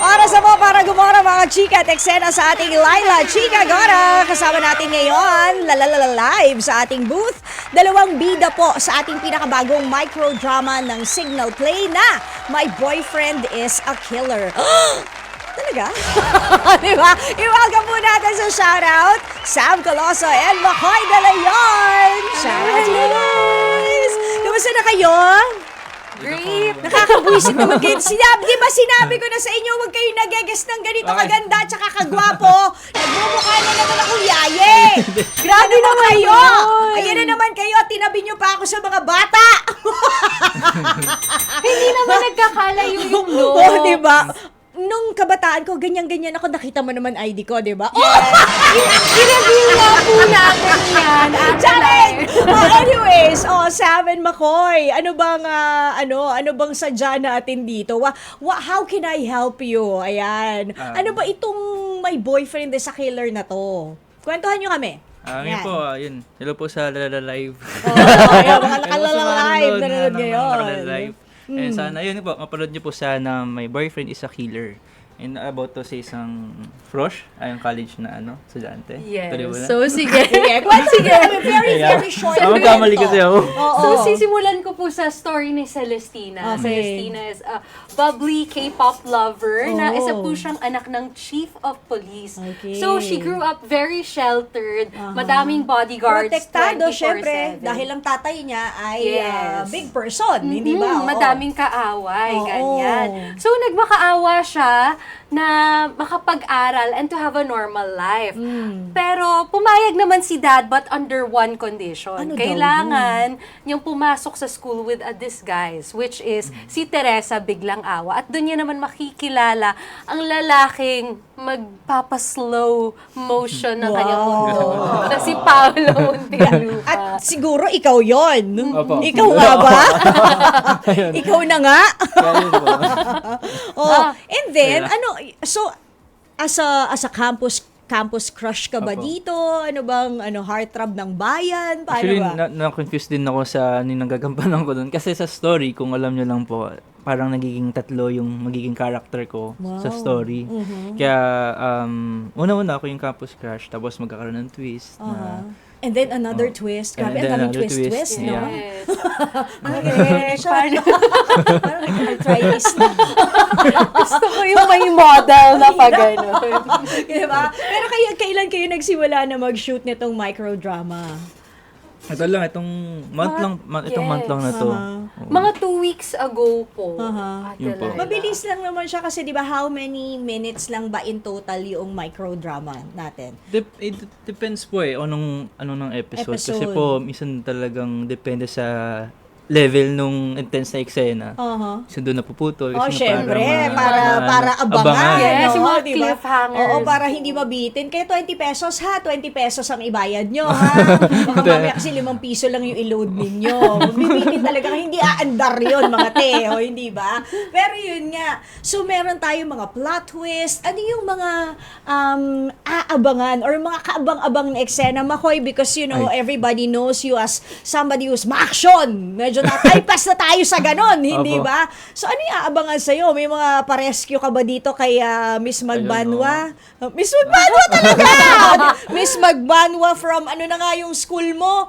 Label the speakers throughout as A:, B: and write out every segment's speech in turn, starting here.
A: Oras na po para gumora mga chika at eksena sa ating Laila Chika Gora. Kasama natin ngayon, live sa ating booth. Dalawang bida po sa ating pinakabagong microdrama ng Signal Play na My Boyfriend is a Killer. Talaga? Diba? I-welcome po natin sa shoutout, Sam Coloso and Makoy De Leon. Shoutout guys! Kamusta na kayo?
B: Great!
A: Nakakabuisit naman kayo. Di ba sinabi ko na sa inyo, huwag kayo nag-guess ng ganito kaganda at saka kagwapo. Nagmumukha na naman akong yaye. Grabe na kayo. Ayan na naman kayo, tinabi nyo pa ako sa mga bata.
B: Hindi naman nagkakalayo yung look.
A: Oo, di ba? Nung kabataan ko, ganyan-ganyan ako, nakita mo naman ID ko, di ba?
B: I-review na po natin yan.
A: Charing! Anyways, Sam and Makoy, ano bang sadya natin dito? How can I help you? Ayan. Ano ba itong My Boyfriend is a Killer na to? Kwentuhan nyo kami.
C: Ngayon po, yun. Hello po sa Lalala Live.
A: Ayan, mga nakalala live, nanonood ngayon.
C: Live. And sana, yun po, mapanood niyo po sana My Boyfriend is a Killer. And about to sa isang Frosh, yung college na estudyante.
B: Yes.
C: Tuloy mo na?
B: So, sige.
A: Sige, very short.
C: Kamali kasi ako.
B: So, sisimulan ko po sa story ni Celestina.
A: Okay.
B: Celestina is a bubbly K-pop lover na isa po siyang anak ng chief of police.
A: Okay.
B: So, she grew up very sheltered, madaming bodyguards,
A: Protektado,
B: 24/7.
A: syempre, dahil ang tatay niya ay
B: Yes.
A: big person, hindi ba? Oo.
B: Madaming kaaway,
A: Oo.
B: ganyan. So, nagmakaawa siya na makapag-aral and to have a normal life. Pero, pumayag naman si dad but under one condition.
A: Ano daw
B: Kailangan niyang pumasok sa school with a disguise, which is si Teresa Biglang Awa. At doon niya naman makikilala ang lalaking magpapaslow motion ng kanyang mundo. Na si Paolo Muntinlupa.
A: At siguro ikaw yon.
C: Opo.
A: Ikaw nga ba? Ikaw na nga?
C: Kaya yun po.
A: And then, so, as a campus crush ka ba
C: Opo.
A: dito? Ano bang, heartthrob ng bayan? Paano
C: Actually,
A: ba?
C: na-confuse din ako sa nagagampanan ko doon. Kasi sa story, kung alam nyo lang po, parang nagiging tatlo yung magiging character ko sa story. Kaya, una-una ako yung campus crush, tapos magkakaroon ng twist na...
A: And then another twist. Grabe,
C: And
A: ang
C: then
A: daming
C: another
A: twist, no?
C: yeah.
B: Yes.
A: Okay. Parang nag-arthritis na.
B: Gusto ko yung may model na pag gano'n.
A: Diba? Pero kailan kayo nagsimula na mag-shoot nitong microdrama?
C: Ito lang, itong month lang na to. Oo.
B: Mga 2 weeks ago po.
C: Yun po.
A: Mabilis lang naman siya kasi 'di ba how many minutes lang ba in total yung microdrama natin?
C: It depends po anong ng episode. Kasi
A: Episode.
C: po, minsan talagang depende sa level nung intense na eksena. So doon napuputol. Kasi
A: Syempre, para abangan.
B: Yes, yung mga
A: diba?
B: cliffhangers.
A: Oo, para hindi mabitin. Kaya 20 pesos ha, 20 pesos ang ibayad nyo ha. Baka mamaya kasi 5 piso lang yung i-load ninyo. Mabibitin talaga, hindi aandar yun mga teo, hindi ba? Pero yun nga, so meron tayong mga plot twist. Ano yung mga aabangan or mga kaabang-abang na eksena, Makoy, because everybody knows you as somebody who's ma-action. Medyo na-typecast na tayo sa ganon, hindi
C: Opo.
A: ba? So ano yung aabangan sa'yo? May mga pa-rescue ka ba dito kay Miss Magbanwa? Miss Magbanwa talaga! Miss Magbanwa from ano na nga yung school mo?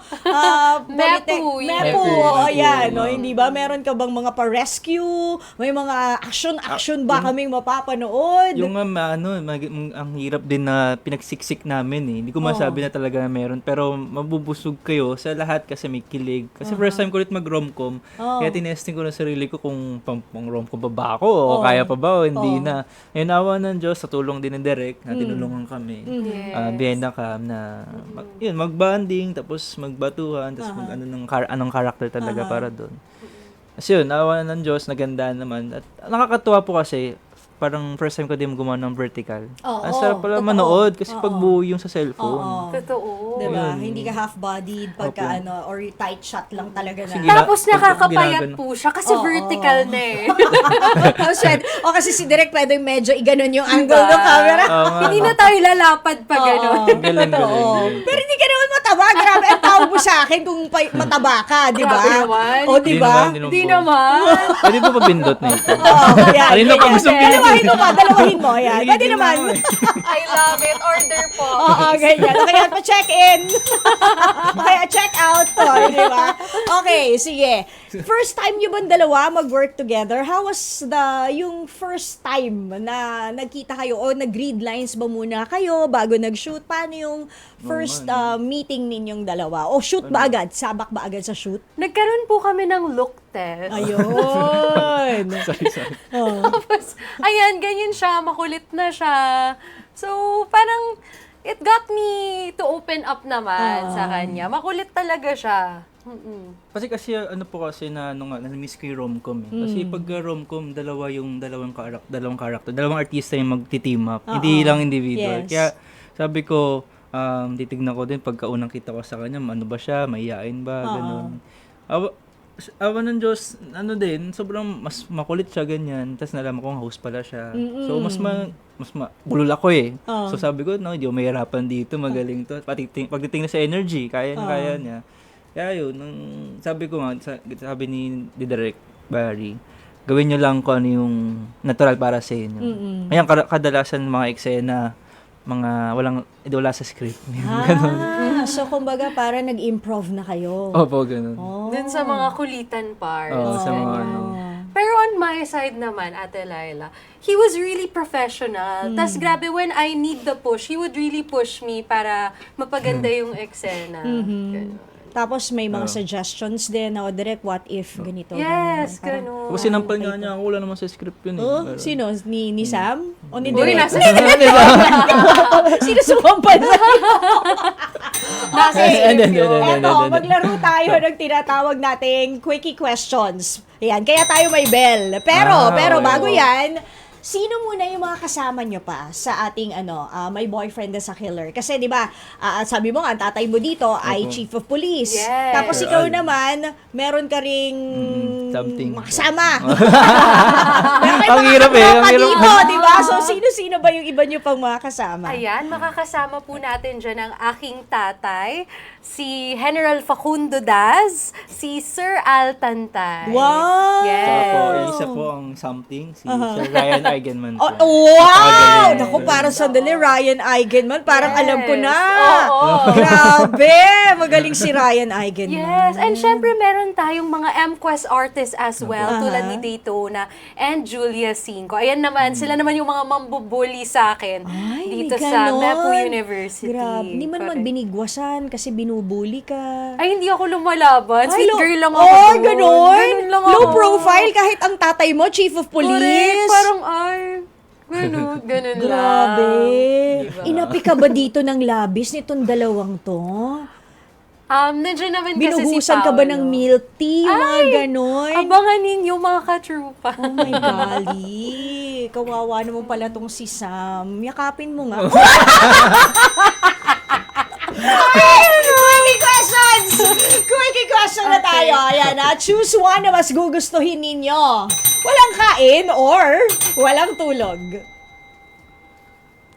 B: Mepu,
A: Mepu,
C: Mepu.
A: ayan. No, hindi ba? Meron ka bang mga pa-rescue? May mga action ba kaming mapapanood?
C: Yung ang hirap din na pinagsiksik namin eh. Hindi ko masabi na talaga na meron. Pero mabubusog kayo sa lahat kasi may kilig. Kasi first time ko ulit mag-romcom. Kaya tinesting ko na sarili ko kung pang-romcom pa ba ako o kaya pa ba o hindi na. Ngayon, awa ng Diyos, sa tulong din ng Direk na tinulungan kami. Behind the cam na mag-bonding, tapos magbatuhan, tapos anong character talaga para doon. Kasi yun, awa ng Diyos, naganda naman. At nakakatuwa po kasi, parang first time ko din gumawa ng vertical. Ang sarap pala
A: totoo.
C: manood kasi pag buo yung sa cellphone.
B: Totoo.
A: Diba?
C: Yun.
A: Hindi ka half-bodied pagka or tight shot lang talaga na.
C: Sige.
B: Tapos
C: Pag
B: nakakapayat
C: ginagano.
B: po siya kasi vertical na eh.
A: Kasi si Direk pwede medyo iganon yung angle ng camera.
C: Oo nga.
B: Hindi na tayo lalapad pa gano'n.
C: Galing.
A: Pero hindi ka naman mataba. Grabe, ang tawag mo sa akin kung mataba ka, di ba?
B: Grabe naman.
A: O, di ba?
B: Hindi naman.
C: Pwede po pabindot na ito.
A: Oo, yan,
C: Kanina pa
A: ganyan.
C: gusto pinindot
A: Dalawahin mo. Yan. Pwede naman.
B: I love it. Order po.
A: Oo, ganyan. O kaya pa-check in. O kaya check out to, di ba? Okay, sige. First time nyo bang dalawa mag-work together? How was yung first time na nagkita kayo o nag-read lines ba muna kayo bago nag-shoot? Paano yung first meeting ninyong dalawa? O shoot ba agad? Sabak ba agad sa shoot?
B: Nagkaroon po kami ng look test.
A: Ayun.
C: Sorry.
B: Tapos, ayan, ganyan siya. Makulit na siya. So, parang, it got me to open up naman sa kanya. Makulit talaga siya.
C: Kasi ano po kasi na-miss ko yung rom-com eh. Kasi pag rom-com, dalawang karakter, dalawang artista yung magti-team up. Hindi lang individual.
A: Yes.
C: Kaya sabi ko, titignan ko din pagka unang kita ko sa kanya, ano ba siya, mahihain ba, ganun. Awa ng Diyos, sobrang mas makulit siya ganyan. Tapos nalaman ko host pala siya. So bulol ako eh. So sabi ko, hindi ako mahirapan dito, magaling to. Pagdating na sa energy, kaya niya. Kaya yun, sabi ko nga, sabi ni Direk Barry, gawin nyo lang kung ano yung natural para sa inyo. Ngayon, kadalasan mga eksena, wala sa script. Ganun.
A: So kumbaga para nag-improv na kayo.
C: Opo, ganun.
B: Dun sa mga kulitan parts.
C: Sa mga
B: Pero on my side naman, Ate Laila, he was really professional. Tas grabe, when I need the push, he would really push me para mapaganda yung eksena. Ganun.
A: Tapos may mga suggestions din na, Direk, what if ganito?
B: Yes,
A: ganun.
B: ganun.
C: Kasi sinampal nga niya ako, wala naman sa script yun eh. Pero-
A: Sino? Ni Sam? O ni
B: Uy,
A: Direk?
B: nasa
A: Sino sumampal sa
C: Hindi.
A: Eto, maglaro tayo ng tinatawag nating quickie questions. Ayan, kaya tayo may bell. Pero
C: okay.
A: bago yan, sino muna yung mga kasama nyo pa sa ating may boyfriend na sa killer? Kasi 'di ba, sabi mo nga ang tatay mo dito ay chief of police.
B: Yes.
A: Tapos ikaw naman, meron ka ring
C: something.
A: makasama.
C: Ang hirap eh, ang hirap.
A: Dito, 'di ba? So sino ba yung iba nyo pang mga kasama?
B: Ayan, makakasama po natin dyan ang aking tatay, si General Facundo Daz, si Sir Al Tantay.
A: Wow!
B: Yes.
C: Isa po ang something, si Sir Ryan Eigenman.
A: Oh,
C: po.
A: wow!
C: Magaling.
A: Naku, parang sandali, Ryan Eigenman. Parang
B: Yes.
A: alam ko na.
B: Oo.
A: Grabe! Magaling si Ryan Eigenman.
B: Yes, and syempre meron tayong mga M-Quest artists as well, tulad ni Daytona and Julia Cinco. Ayan naman, sila naman yung mga mambubuli sa akin
A: Ay,
B: dito
A: may
B: sa
A: ganon.
B: Mepu University.
A: Grabe. Hindi mo naman
B: Correct.
A: binigwasan kasi binubuli ka.
B: Ay, hindi ako lumalaban. Sweet
A: low-
B: girl lang ako.
A: Oh,
B: doon.
A: ganon?
B: Ganun lang
A: Low
B: ako.
A: profile kahit ang tatay mo, chief of police.
B: Correct. Parang, ganun
A: Grabe.
B: lang. Diba?
A: Inapi ka ba dito ng labis nitong dalawang to?
B: Nandiyan naman kasi si
A: Binuhusan ka
B: Paolo.
A: ba ng milk tea? Mga
B: Ay,
A: ganon?
B: Abangan ninyo mga ka-trupa.
A: Oh my golly. Kawawa naman pala tong si Sam. Yakapin mo nga. Quickie questions! Quickie question na tayo. Ayan na. Choose one na mas gugustuhin ninyo. Walang kain or walang tulog.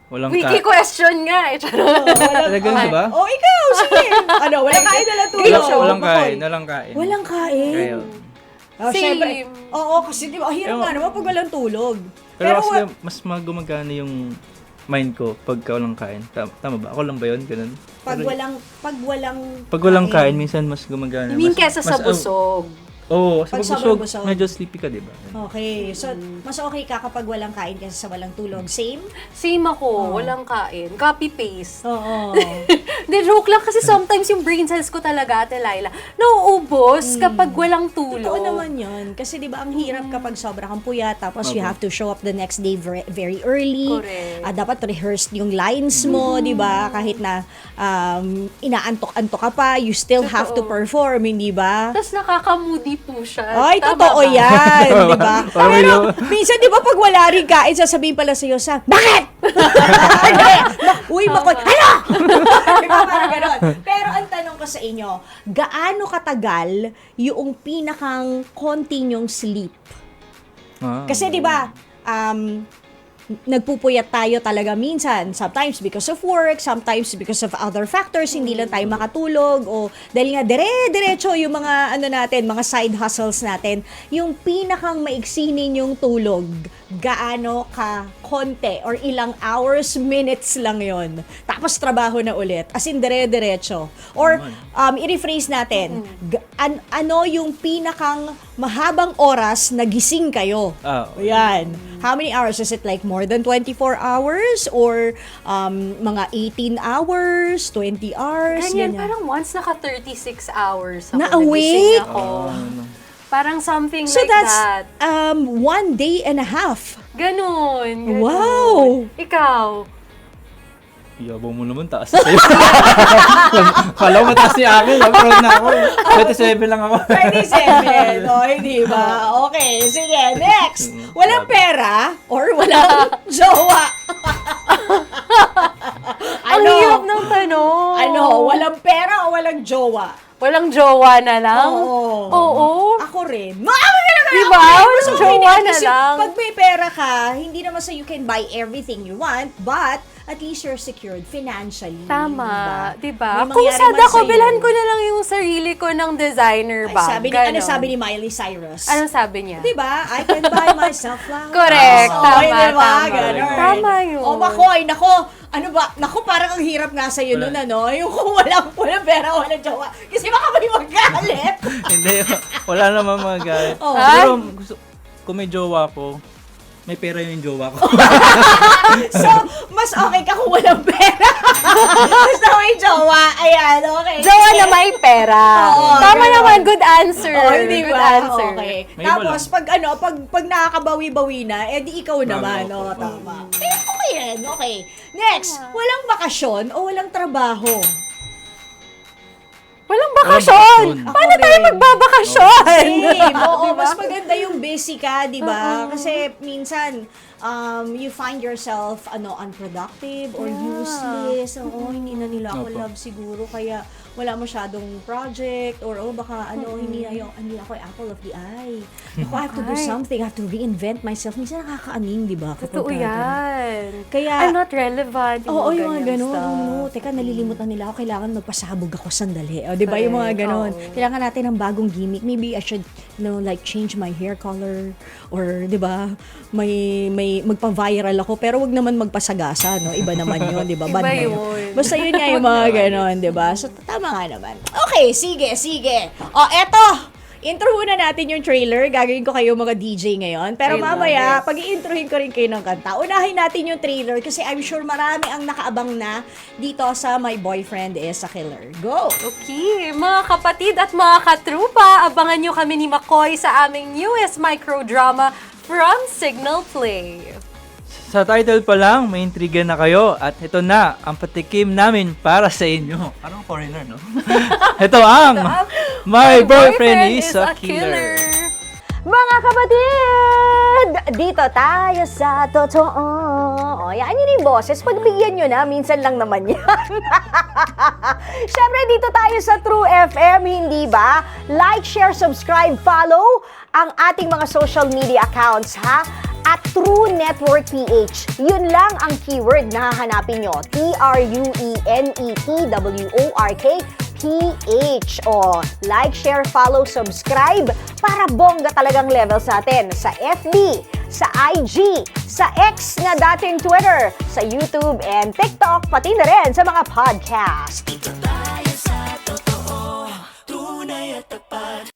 C: Walang
B: Wiki question nga.
C: Talagang ba?
A: Oh, ikaw. Sige. Walang kain, walang tulog.
C: Walang kain.
A: Walang kain.
C: Kaya,
A: Oh,
B: Same.
A: syempre. Oo, kasi di ba, hirap
C: Pero-
A: nga naman pag walang tulog.
C: pero kasi mas gumagana yung mind ko pagka walang kain. Tama ba? Ako lang ba yun? Ganun.
A: pag
C: Pero
A: walang
C: walang kain, minsan mas gumagana.
B: I mean, kesa sa busog.
C: Oo, sa
A: Pag
C: busog,
A: sobrang busog.
C: medyo sleepy ka, di ba?
A: Okay. So, mas okay ka kapag walang kain kaysa sa walang tulog. Same?
B: Same ako. Walang kain. Copy-paste.
A: Oo.
B: Hindi, joke lang kasi sometimes yung brain cells ko talaga, Ate Laila, nauubos kapag walang tulog.
A: Totoo naman yun. Kasi di ba ang hirap kapag sobra kang puyat, tapos you have to show up the next day very early.
B: Correct.
A: Dapat rehearsed yung lines mo, di ba? Kahit na inaantok-antok ka pa, you still have to perform, hindi ba?
B: Tapos nakaka-moody po siya.
A: Ay,
B: Tama
A: totoo
B: ba?
A: yan, di ba?
C: Parang
A: Pero,
C: may-
A: minsan, di ba, pag wala rin kain, sasabihin pala sa'yo sa, bakit? Uy, makot, ano? Di ba, parang ganon. Pero ang tanong ko sa inyo, gaano katagal yung pinakang konti nyong sleep? Kasi di ba, nagpupuyat tayo talaga minsan. Sometimes because of work, sometimes because of other factors, hindi lang tayo makatulog o dahil nga diretso yung mga mga side hustles natin. Yung pinakang maiksi ninyong tulog, gaano ka konti or ilang hours, minutes lang yon. Tapos trabaho na ulit. As in diretso. Or i-rephrase natin, ano yung pinakang mahabang oras na gising kayo? Yan. How many hours? Is it like more than 24 hours? Or mga 18 hours, 20 hours?
B: Ganyan, parang once naka 36 hours ako,
A: Na-awake?
B: nagising ako. Parang something
A: So
B: like
A: that's
B: that.
A: 1 day and a half.
B: Ganun.
A: Wow!
B: Ikaw?
C: Yabang mo naman, taas na sa'yo. Kala mo mataas ni akin, proud na ako. 27 lang ako.
A: 27. O, hindi ba? Okay, sige. Next. Walang pera or walang jowa?
B: Ang hirap ng tanong.
A: Walang pera o walang jowa?
B: Walang jowa na lang?
A: Oo. Ako rin.
B: Diba? Walang jowa na lang.
A: Pag may pera ka, hindi naman sa you can buy everything you want, but at least you're secured financially.
B: Tama.
A: May
B: Diba? Kung
A: mangyari
B: sad
A: man
B: ako,
A: sa'yo.
B: bilhan ko na lang yung sarili ko ng designer bag.
A: Ano
B: Ganon.
A: sabi ni Miley Cyrus?
B: Anong sabi niya?
A: Diba? I can buy myself flowers.
B: Correct. Tama,
A: diba?
B: tama.
A: Ganon.
B: Tama yun.
A: O, nako, parang ang hirap nga sa'yo nun, yung kung walang pera, walang jowa. Kasi baka may magalit.
C: Hindi, wala naman mga galit.
A: Oh.
C: Pero kung may jowa ko, may pera yung jowa ko.
A: So, mas okay ka kung walang pera. Basta may jowa. Ayan, okay.
B: Jowa na may pera.
A: Oo,
B: Tama
A: ganon.
B: naman, good answer.
A: Hindi
B: Good
A: ba?
B: answer.
A: Okay.
C: May
A: Tapos, pag nakakabawi-bawi na, di ikaw naman.
C: Bravo.
A: Tama. Okay yan. Okay. Next, walang bakasyon o walang trabaho?
B: Walang bakasyon.
C: bakasyon.
B: Paano
A: Ako
B: tayo
A: rin.
B: magbabakasyon?
A: Same. Oo,
B: Diba?
A: mas maganda yung busy ka, di ba? Kasi minsan, you find yourself unproductive or useless. Oo, hindi na nila ako
C: Opo.
A: love siguro. Kaya wala masyadong project or baka hindi ako apple of the eye. Ako, I have to do
B: Ay.
A: something. I have to reinvent myself. Minsan nakakaaning, di ba? kapag
B: Totoo
A: ka-
B: yan.
A: Kaya-
B: I'm not relevant.
A: Oo, yung mga
B: ganyang
A: gano'n.
B: stuff.
A: Oo, teka, nalilimutan nila ako. Kailangan magpasabog ako sandali. O, di ba? Yung mga
B: Correct,
A: gano'n.
B: oo.
A: Kailangan natin ng bagong gimmick. Maybe I should, like, change my hair color. Or, di ba, may magpa-viral ako. Pero wag naman magpasagasa, no? Iba naman yun, di ba? Bad
B: Iba
A: na yun.
B: yun.
A: Basta yun nga yung mga gano'n, di ba? So, tama nga naman. Okay, sige. O, eto. Intro muna natin yung trailer. Gagawin ko kayo mga DJ ngayon. Pero
B: I love
A: mamaya,
B: this.
A: pag-i-introhin ko rin kayo ng kanta. Unahin natin yung trailer kasi I'm sure marami ang nakaabang na dito sa My Boyfriend is a Killer. Go!
B: Okay, mga kapatid at mga katrupa, abangan nyo kami ni McCoy sa aming newest microdrama from Signal Play.
C: Sa title pa lang, may intriga na kayo. At ito na, ang patikim namin para sa inyo. Parang foreigner, no? Ito ang My Boyfriend is a Killer.
A: Mga kapatid! Dito tayo sa totoo. O, yan yun yung boses. Pagbigyan nyo na, minsan lang naman yan. Siyempre, dito tayo sa True FM, hindi ba? Like, share, subscribe, follow ang ating mga social media accounts, ha? At True Network PH. Yun lang ang keyword na hahanapin nyo. TrueNetwork PH. O, like, share, follow, subscribe para bongga talagang levels natin sa FB, sa IG, sa X na dating Twitter, sa YouTube and TikTok, pati na rin sa mga podcast.